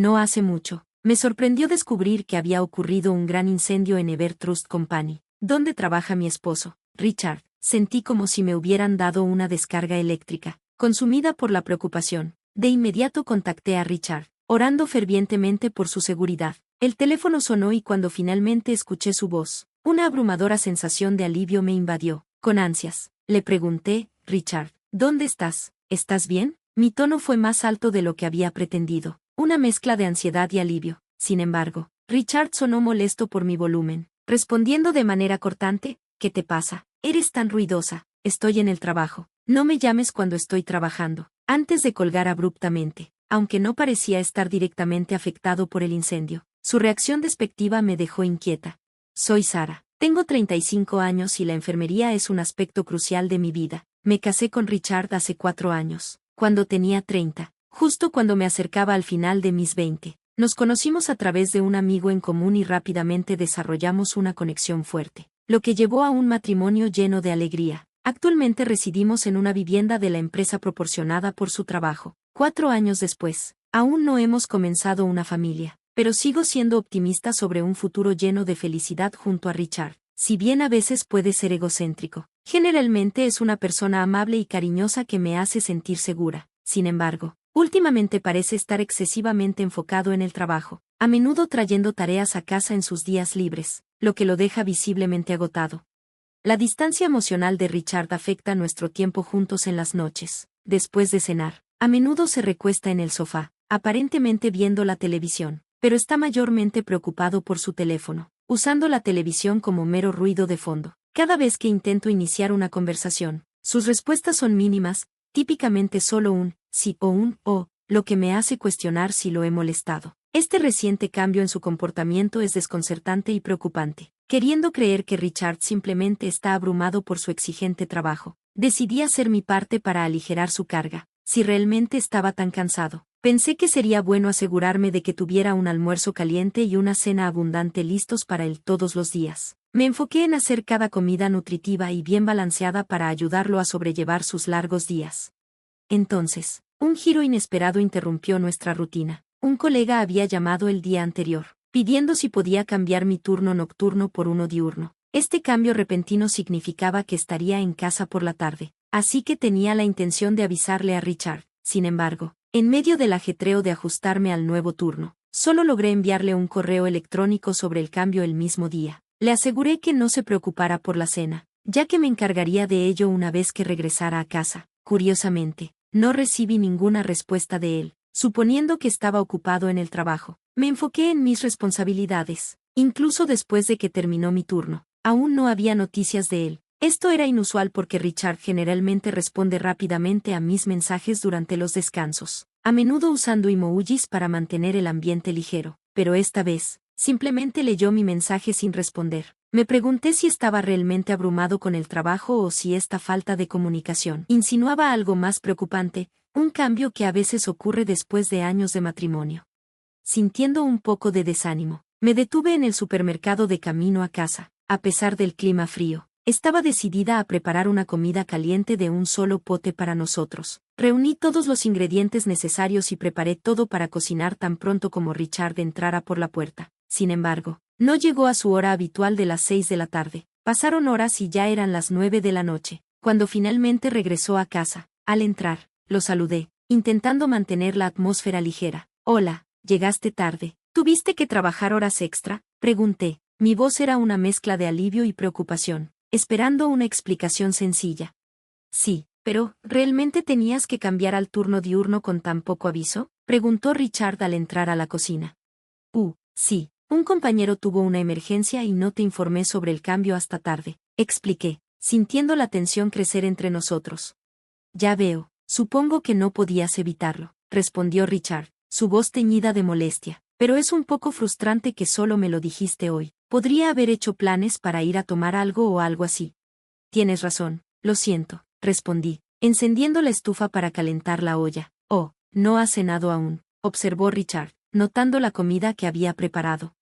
no hace mucho. Me sorprendió descubrir que había ocurrido un gran incendio en Ever Trust Company, donde trabaja mi esposo, Richard. Sentí como si me hubieran dado una descarga eléctrica. Consumida por la preocupación, de inmediato contacté a Richard, orando fervientemente por su seguridad. El teléfono sonó y cuando finalmente escuché su voz, una abrumadora sensación de alivio me invadió. Con ansias, le pregunté, Richard, ¿dónde estás? ¿Estás bien? Mi tono fue más alto de lo que había pretendido, una mezcla de ansiedad y alivio. Sin embargo, Richard sonó molesto por mi volumen, respondiendo de manera cortante, ¿qué te pasa? Eres tan ruidosa. Estoy en el trabajo. No me llames cuando estoy trabajando. Antes de colgar abruptamente, aunque no parecía estar directamente afectado por el incendio, su reacción despectiva me dejó inquieta. Soy Sara. Tengo 35 años y la enfermería es un aspecto crucial de mi vida. Me casé con Richard hace 4 años, cuando tenía 30, justo cuando me acercaba al final de mis 20. Nos conocimos a través de un amigo en común y rápidamente desarrollamos una conexión fuerte, lo que llevó a un matrimonio lleno de alegría. Actualmente residimos en una vivienda de la empresa proporcionada por su trabajo. 4 años después, aún no hemos comenzado una familia, pero sigo siendo optimista sobre un futuro lleno de felicidad junto a Richard. Si bien a veces puede ser egocéntrico, generalmente es una persona amable y cariñosa que me hace sentir segura. Sin embargo, últimamente parece estar excesivamente enfocado en el trabajo, a menudo trayendo tareas a casa en sus días libres, lo que lo deja visiblemente agotado. La distancia emocional de Richard afecta nuestro tiempo juntos en las noches. Después de cenar, a menudo se recuesta en el sofá, aparentemente viendo la televisión, pero está mayormente preocupado por su teléfono, usando la televisión como mero ruido de fondo. Cada vez que intento iniciar una conversación, sus respuestas son mínimas, típicamente solo un sí o un oh, lo que me hace cuestionar si lo he molestado. Este reciente cambio en su comportamiento es desconcertante y preocupante. Queriendo creer que Richard simplemente está abrumado por su exigente trabajo, decidí hacer mi parte para aligerar su carga. Si realmente estaba tan cansado, pensé que sería bueno asegurarme de que tuviera un almuerzo caliente y una cena abundante listos para él todos los días. Me enfoqué en hacer cada comida nutritiva y bien balanceada para ayudarlo a sobrellevar sus largos días. Entonces, un giro inesperado interrumpió nuestra rutina. Un colega había llamado el día anterior, pidiendo si podía cambiar mi turno nocturno por uno diurno. Este cambio repentino significaba que estaría en casa por la tarde, así que tenía la intención de avisarle a Richard. Sin embargo, en medio del ajetreo de ajustarme al nuevo turno, solo logré enviarle un correo electrónico sobre el cambio el mismo día. Le aseguré que no se preocupara por la cena, ya que me encargaría de ello una vez que regresara a casa. Curiosamente, no recibí ninguna respuesta de él, suponiendo que estaba ocupado en el trabajo. Me enfoqué en mis responsabilidades. Incluso después de que terminó mi turno, aún no había noticias de él. Esto era inusual porque Richard generalmente responde rápidamente a mis mensajes durante los descansos, a menudo usando emojis para mantener el ambiente ligero, pero esta vez, simplemente leyó mi mensaje sin responder. Me pregunté si estaba realmente abrumado con el trabajo o si esta falta de comunicación insinuaba algo más preocupante, un cambio que a veces ocurre después de años de matrimonio. Sintiendo un poco de desánimo, me detuve en el supermercado de camino a casa. A pesar del clima frío, estaba decidida a preparar una comida caliente de un solo pote para nosotros. Reuní todos los ingredientes necesarios y preparé todo para cocinar tan pronto como Richard entrara por la puerta. Sin embargo, no llegó a su hora habitual de las 6 de la tarde. Pasaron horas y ya eran las 9 de la noche. Cuando finalmente regresó a casa, al entrar, lo saludé, intentando mantener la atmósfera ligera. Hola, llegaste tarde. ¿Tuviste que trabajar horas extra? Pregunté. Mi voz era una mezcla de alivio y preocupación, esperando una explicación sencilla. Sí, pero, ¿realmente tenías que cambiar al turno diurno con tan poco aviso? Preguntó Richard al entrar a la cocina. Sí, un compañero tuvo una emergencia y no te informé sobre el cambio hasta tarde, expliqué, sintiendo la tensión crecer entre nosotros. Ya veo, supongo que no podías evitarlo, respondió Richard, su voz teñida de molestia. Pero es un poco frustrante que solo me lo dijiste hoy. Podría haber hecho planes para ir a tomar algo o algo así. Tienes razón, lo siento, respondí, encendiendo la estufa para calentar la olla. Oh, no has cenado aún, observó Richard, notando la comida que había preparado.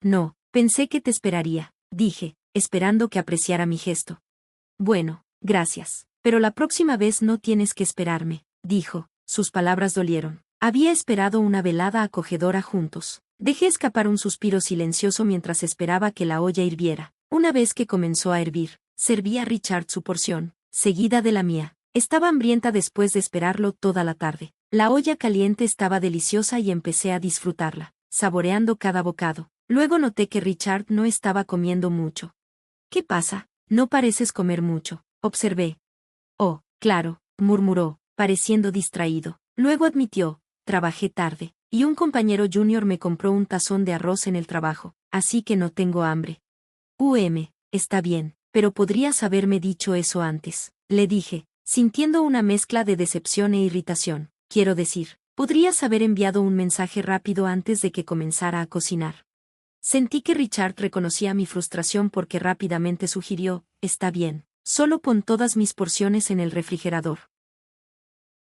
No, pensé que te esperaría, dije, esperando que apreciara mi gesto. Bueno, gracias, pero la próxima vez no tienes que esperarme, dijo, sus palabras dolieron. Había esperado una velada acogedora juntos. Dejé escapar un suspiro silencioso mientras esperaba que la olla hirviera. Una vez que comenzó a hervir, serví a Richard su porción, seguida de la mía. Estaba hambrienta después de esperarlo toda la tarde. La olla caliente estaba deliciosa y empecé a disfrutarla, saboreando cada bocado. Luego noté que Richard no estaba comiendo mucho. ¿Qué pasa? No pareces comer mucho, observé. Oh, claro, murmuró, pareciendo distraído. Luego admitió, trabajé tarde, y un compañero junior me compró un tazón de arroz en el trabajo, así que no tengo hambre. Está bien, pero podrías haberme dicho eso antes, le dije, sintiendo una mezcla de decepción e irritación. Quiero decir, podrías haber enviado un mensaje rápido antes de que comenzara a cocinar. Sentí que Richard reconocía mi frustración porque rápidamente sugirió, está bien, solo pon todas mis porciones en el refrigerador.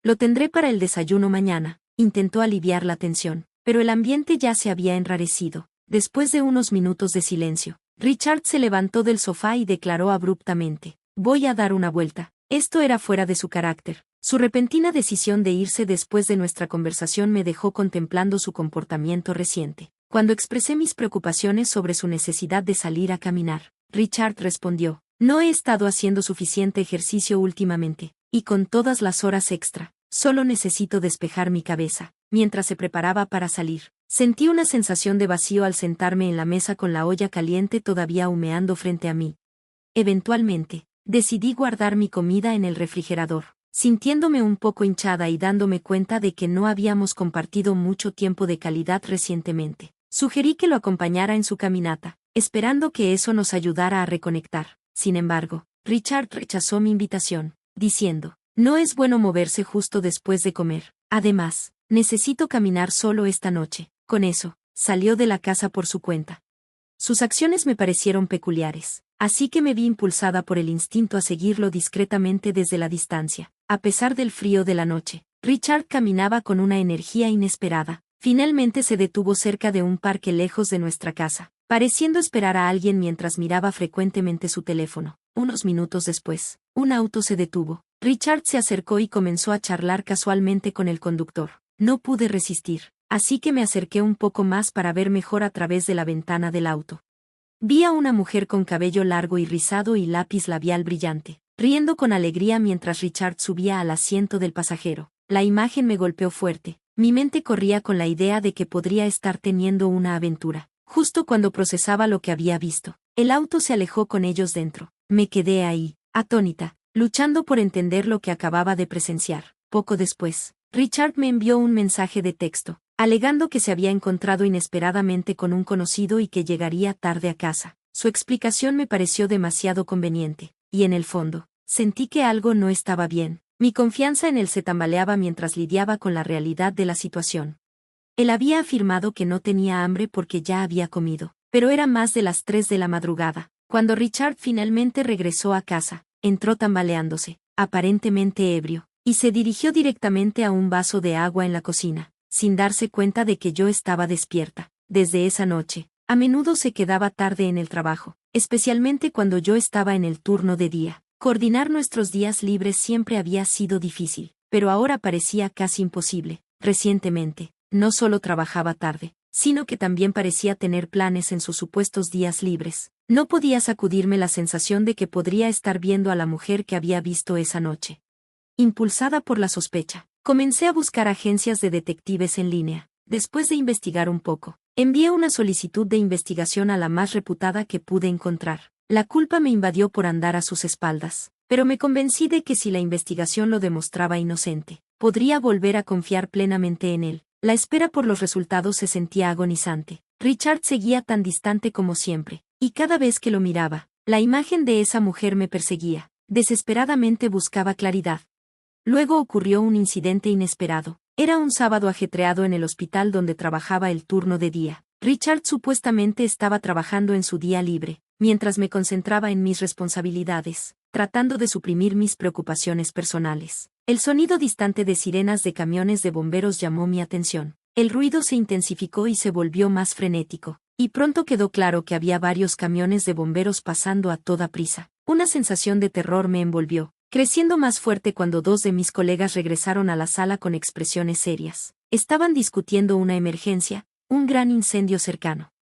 Lo tendré para el desayuno mañana, intentó aliviar la tensión, pero el ambiente ya se había enrarecido. Después de unos minutos de silencio, Richard se levantó del sofá y declaró abruptamente, voy a dar una vuelta. Esto era fuera de su carácter. Su repentina decisión de irse después de nuestra conversación me dejó contemplando su comportamiento reciente. Cuando expresé mis preocupaciones sobre su necesidad de salir a caminar, Richard respondió, no he estado haciendo suficiente ejercicio últimamente, y con todas las horas extra, solo necesito despejar mi cabeza. Mientras se preparaba para salir, sentí una sensación de vacío al sentarme en la mesa con la olla caliente todavía humeando frente a mí. Eventualmente, decidí guardar mi comida en el refrigerador, sintiéndome un poco hinchada y dándome cuenta de que no habíamos compartido mucho tiempo de calidad recientemente. Sugerí que lo acompañara en su caminata, esperando que eso nos ayudara a reconectar. Sin embargo, Richard rechazó mi invitación, diciendo, no es bueno moverse justo después de comer. Además, necesito caminar solo esta noche. Con eso, salió de la casa por su cuenta. Sus acciones me parecieron peculiares, así que me vi impulsada por el instinto a seguirlo discretamente desde la distancia. A pesar del frío de la noche, Richard caminaba con una energía inesperada. Finalmente se detuvo cerca de un parque lejos de nuestra casa, pareciendo esperar a alguien mientras miraba frecuentemente su teléfono. Unos minutos después, un auto se detuvo. Richard se acercó y comenzó a charlar casualmente con el conductor. No pude resistir, así que me acerqué un poco más para ver mejor a través de la ventana del auto. Vi a una mujer con cabello largo y rizado y lápiz labial brillante, riendo con alegría mientras Richard subía al asiento del pasajero. La imagen me golpeó fuerte. Mi mente corría con la idea de que podría estar teniendo una aventura. Justo cuando procesaba lo que había visto, el auto se alejó con ellos dentro. Me quedé ahí, atónita, luchando por entender lo que acababa de presenciar. Poco después, Richard me envió un mensaje de texto, alegando que se había encontrado inesperadamente con un conocido y que llegaría tarde a casa. Su explicación me pareció demasiado conveniente, y en el fondo, sentí que algo no estaba bien. Mi confianza en él se tambaleaba mientras lidiaba con la realidad de la situación. Él había afirmado que no tenía hambre porque ya había comido, pero era más de las 3 de la madrugada. Cuando Richard finalmente regresó a casa, entró tambaleándose, aparentemente ebrio, y se dirigió directamente a un vaso de agua en la cocina, sin darse cuenta de que yo estaba despierta. Desde esa noche, a menudo se quedaba tarde en el trabajo, especialmente cuando yo estaba en el turno de día. Coordinar nuestros días libres siempre había sido difícil, pero ahora parecía casi imposible. Recientemente, no solo trabajaba tarde, sino que también parecía tener planes en sus supuestos días libres. No podía sacudirme la sensación de que podría estar viendo a la mujer que había visto esa noche. Impulsada por la sospecha, comencé a buscar agencias de detectives en línea. Después de investigar un poco, envié una solicitud de investigación a la más reputada que pude encontrar. La culpa me invadió por andar a sus espaldas, pero me convencí de que si la investigación lo demostraba inocente, podría volver a confiar plenamente en él. La espera por los resultados se sentía agonizante. Richard seguía tan distante como siempre, y cada vez que lo miraba, la imagen de esa mujer me perseguía. Desesperadamente buscaba claridad. Luego ocurrió un incidente inesperado. Era un sábado ajetreado en el hospital donde trabajaba el turno de día. Richard supuestamente estaba trabajando en su día libre, mientras me concentraba en mis responsabilidades, tratando de suprimir mis preocupaciones personales. El sonido distante de sirenas de camiones de bomberos llamó mi atención. El ruido se intensificó y se volvió más frenético, y pronto quedó claro que había varios camiones de bomberos pasando a toda prisa. Una sensación de terror me envolvió, creciendo más fuerte cuando 2 de mis colegas regresaron a la sala con expresiones serias. Estaban discutiendo una emergencia, un gran incendio cercano.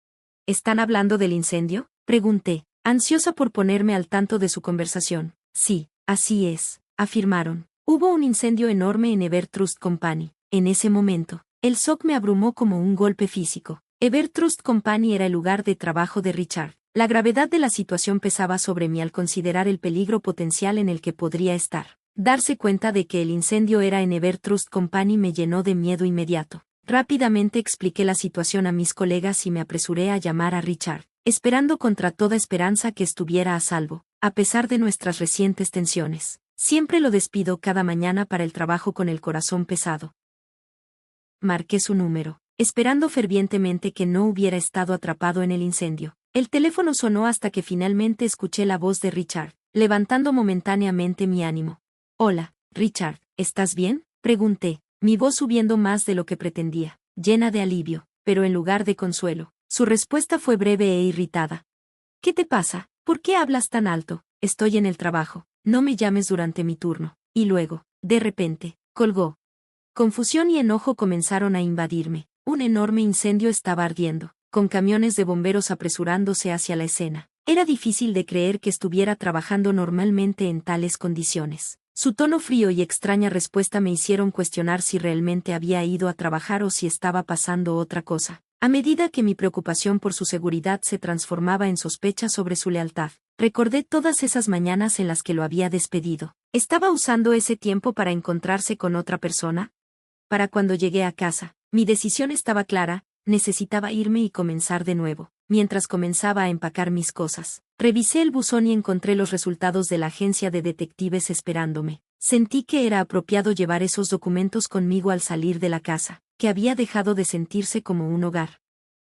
¿Están hablando del incendio?, pregunté, ansiosa por ponerme al tanto de su conversación. Sí, así es, afirmaron. Hubo un incendio enorme en Evertrust Company. En ese momento, el shock me abrumó como un golpe físico. Evertrust Company era el lugar de trabajo de Richard. La gravedad de la situación pesaba sobre mí al considerar el peligro potencial en el que podría estar. Darse cuenta de que el incendio era en Evertrust Company me llenó de miedo inmediato. Rápidamente expliqué la situación a mis colegas y me apresuré a llamar a Richard, esperando contra toda esperanza que estuviera a salvo, a pesar de nuestras recientes tensiones. Siempre lo despido cada mañana para el trabajo con el corazón pesado. Marqué su número, esperando fervientemente que no hubiera estado atrapado en el incendio. El teléfono sonó hasta que finalmente escuché la voz de Richard, levantando momentáneamente mi ánimo. Hola, Richard, ¿estás bien?, pregunté, mi voz subiendo más de lo que pretendía, llena de alivio, pero en lugar de consuelo. Su respuesta fue breve e irritada. ¿Qué te pasa? ¿Por qué hablas tan alto? Estoy en el trabajo, no me llames durante mi turno. Y luego, de repente, colgó. Confusión y enojo comenzaron a invadirme. Un enorme incendio estaba ardiendo, con camiones de bomberos apresurándose hacia la escena. Era difícil de creer que estuviera trabajando normalmente en tales condiciones. Su tono frío y extraña respuesta me hicieron cuestionar si realmente había ido a trabajar o si estaba pasando otra cosa. A medida que mi preocupación por su seguridad se transformaba en sospecha sobre su lealtad, recordé todas esas mañanas en las que lo había despedido. ¿Estaba usando ese tiempo para encontrarse con otra persona? Para cuando llegué a casa, mi decisión estaba clara, necesitaba irme y comenzar de nuevo. Mientras comenzaba a empacar mis cosas, revisé el buzón y encontré los resultados de la agencia de detectives esperándome. Sentí que era apropiado llevar esos documentos conmigo al salir de la casa, que había dejado de sentirse como un hogar.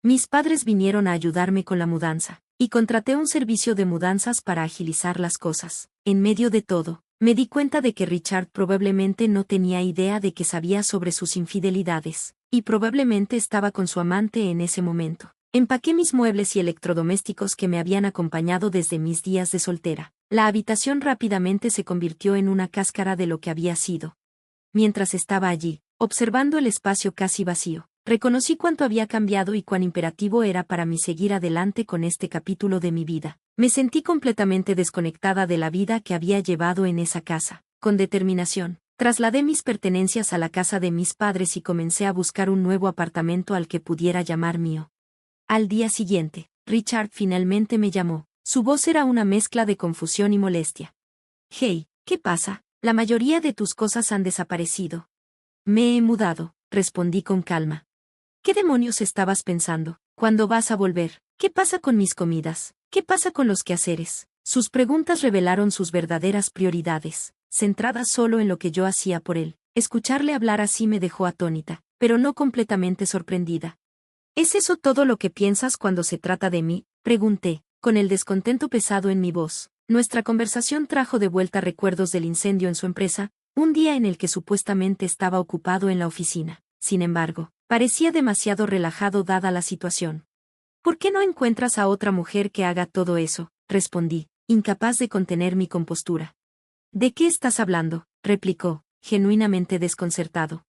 Mis padres vinieron a ayudarme con la mudanza, y contraté un servicio de mudanzas para agilizar las cosas. En medio de todo, me di cuenta de que Richard probablemente no tenía idea de que sabía sobre sus infidelidades, y probablemente estaba con su amante en ese momento. Empaqué mis muebles y electrodomésticos que me habían acompañado desde mis días de soltera. La habitación rápidamente se convirtió en una cáscara de lo que había sido. Mientras estaba allí, observando el espacio casi vacío, reconocí cuánto había cambiado y cuán imperativo era para mí seguir adelante con este capítulo de mi vida. Me sentí completamente desconectada de la vida que había llevado en esa casa. Con determinación, trasladé mis pertenencias a la casa de mis padres y comencé a buscar un nuevo apartamento al que pudiera llamar mío. Al día siguiente, Richard finalmente me llamó. Su voz era una mezcla de confusión y molestia. Hey, ¿qué pasa? La mayoría de tus cosas han desaparecido. Me he mudado, respondí con calma. ¿Qué demonios estabas pensando? ¿Cuándo vas a volver? ¿Qué pasa con mis comidas? ¿Qué pasa con los quehaceres? Sus preguntas revelaron sus verdaderas prioridades, centradas solo en lo que yo hacía por él. Escucharle hablar así me dejó atónita, pero no completamente sorprendida. ¿Es eso todo lo que piensas cuando se trata de mí?, pregunté, con el descontento pesado en mi voz. Nuestra conversación trajo de vuelta recuerdos del incendio en su empresa, un día en el que supuestamente estaba ocupado en la oficina. Sin embargo, parecía demasiado relajado dada la situación. ¿Por qué no encuentras a otra mujer que haga todo eso?, respondí, incapaz de contener mi compostura. ¿De qué estás hablando?, replicó, genuinamente desconcertado.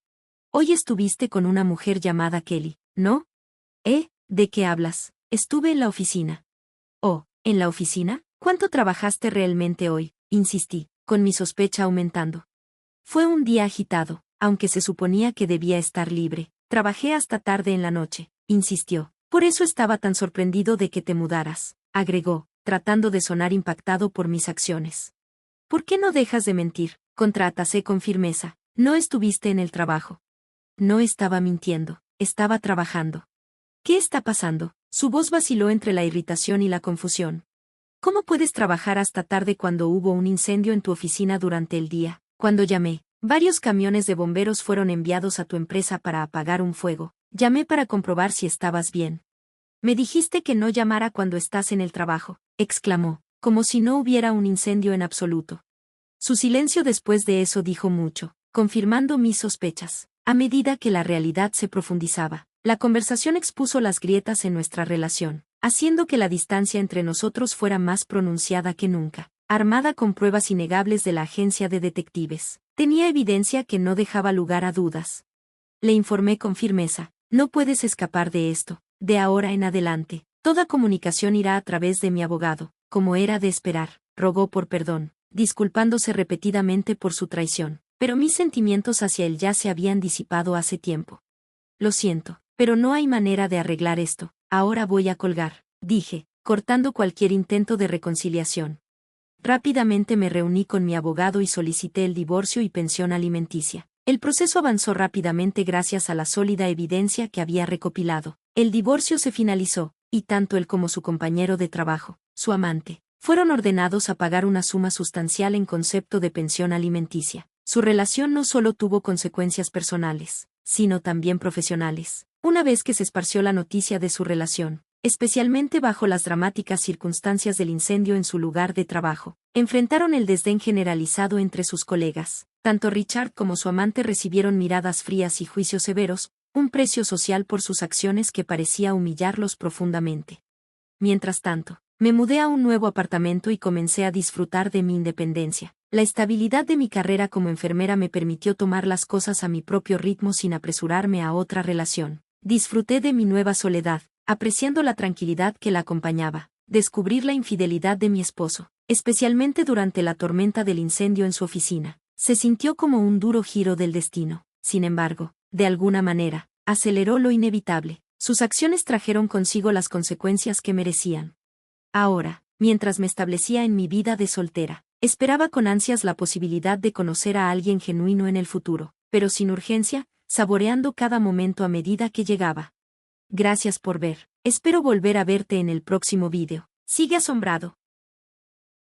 Hoy estuviste con una mujer llamada Kelly, ¿no? ¿De qué hablas? Estuve en la oficina. Oh, ¿en la oficina? ¿Cuánto trabajaste realmente hoy?, insistí, con mi sospecha aumentando. Fue un día agitado, aunque se suponía que debía estar libre. Trabajé hasta tarde en la noche, insistió. Por eso estaba tan sorprendido de que te mudaras, agregó, tratando de sonar impactado por mis acciones. ¿Por qué no dejas de mentir?, contraatacé con firmeza. No estuviste en el trabajo. No estaba mintiendo, estaba trabajando. ¿Qué está pasando? Su voz vaciló entre la irritación y la confusión. ¿Cómo puedes trabajar hasta tarde cuando hubo un incendio en tu oficina durante el día? Cuando llamé, varios camiones de bomberos fueron enviados a tu empresa para apagar un fuego. Llamé para comprobar si estabas bien. Me dijiste que no llamara cuando estás en el trabajo, exclamó, como si no hubiera un incendio en absoluto. Su silencio después de eso dijo mucho, confirmando mis sospechas. A medida que la realidad se profundizaba, la conversación expuso las grietas en nuestra relación, haciendo que la distancia entre nosotros fuera más pronunciada que nunca. Armada con pruebas innegables de la agencia de detectives, tenía evidencia que no dejaba lugar a dudas. le informé con firmeza. No puedes escapar de esto. De ahora en adelante, toda comunicación irá a través de mi abogado, como era de esperar. Rogó por perdón, disculpándose repetidamente por su traición, pero mis sentimientos hacia él ya se habían disipado hace tiempo. Lo siento, pero no hay manera de arreglar esto. Ahora voy a colgar, dije, cortando cualquier intento de reconciliación. Rápidamente me reuní con mi abogado y solicité el divorcio y pensión alimenticia. El proceso avanzó rápidamente gracias a la sólida evidencia que había recopilado. El divorcio se finalizó, y tanto él como su compañero de trabajo, su amante, fueron ordenados a pagar una suma sustancial en concepto de pensión alimenticia. Su relación no solo tuvo consecuencias personales, sino también profesionales. Una vez que se esparció la noticia de su relación, especialmente bajo las dramáticas circunstancias del incendio en su lugar de trabajo, enfrentaron el desdén generalizado entre sus colegas. Tanto Richard como su amante recibieron miradas frías y juicios severos, un precio social por sus acciones que parecía humillarlos profundamente. Mientras tanto, me mudé a un nuevo apartamento y comencé a disfrutar de mi independencia. La estabilidad de mi carrera como enfermera me permitió tomar las cosas a mi propio ritmo sin apresurarme a otra relación. Disfruté de mi nueva soledad, apreciando la tranquilidad que la acompañaba. Descubrir la infidelidad de mi esposo, especialmente durante la tormenta del incendio en su oficina, se sintió como un duro giro del destino. Sin embargo, de alguna manera, aceleró lo inevitable. Sus acciones trajeron consigo las consecuencias que merecían. Ahora, mientras me establecía en mi vida de soltera, esperaba con ansias la posibilidad de conocer a alguien genuino en el futuro, pero sin urgencia, saboreando cada momento a medida que llegaba. Gracias por ver. Espero volver a verte en el próximo vídeo. Sigue asombrado.